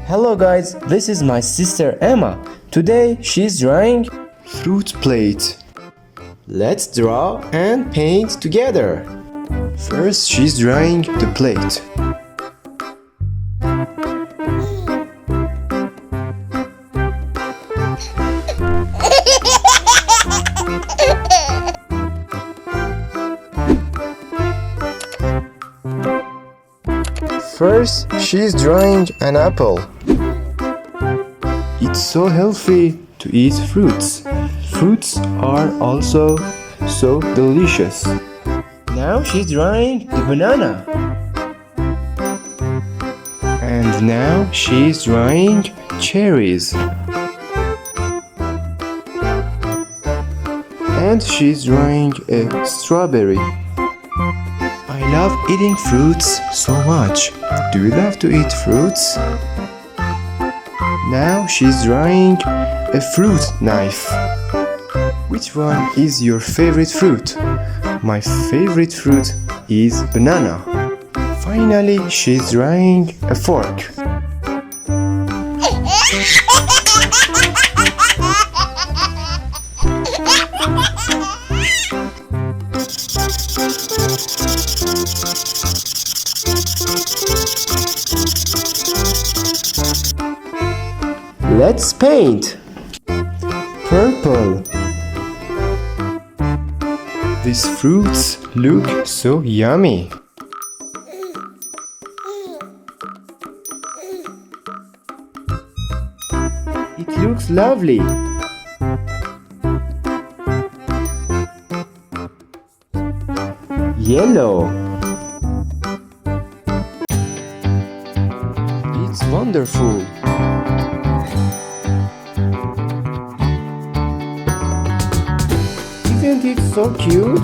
Hello guys, this is my sister Emma. Today she's drawing fruit plate. Let's draw and paint together. First she's drawing the plate. First, she's drawing an apple. It's so healthy to eat fruits. Fruits are also so delicious. Now she's drawing the banana. And now she's drawing cherries. And she's drawing a strawberry. I love eating fruits so much. Do you love to eat fruits? Now she's drawing a fruit knife. Which one is your favorite fruit? My favorite fruit is banana. Finally, she's drawing a fork. Let's paint. Purple. These fruits look so yummy. It looks lovely. Yellow. It's wonderful. Isn't it so cute?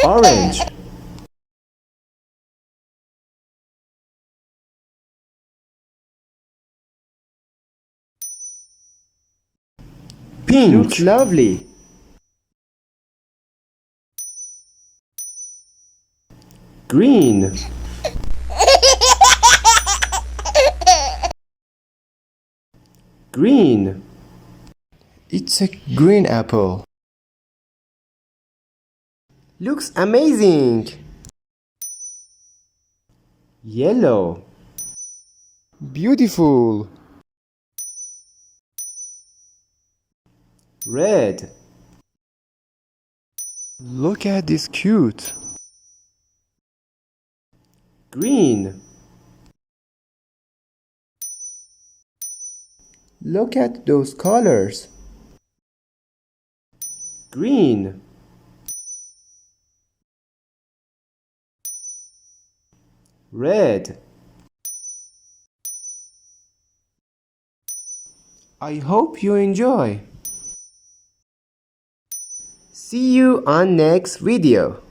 Orange. Pink. Looks lovely. Green. Green. It's a green apple. Looks amazing. Yellow. Beautiful. Red. Look at this cute. Green. Look at those colors. Green. Red. I hope you enjoy. See you on next video.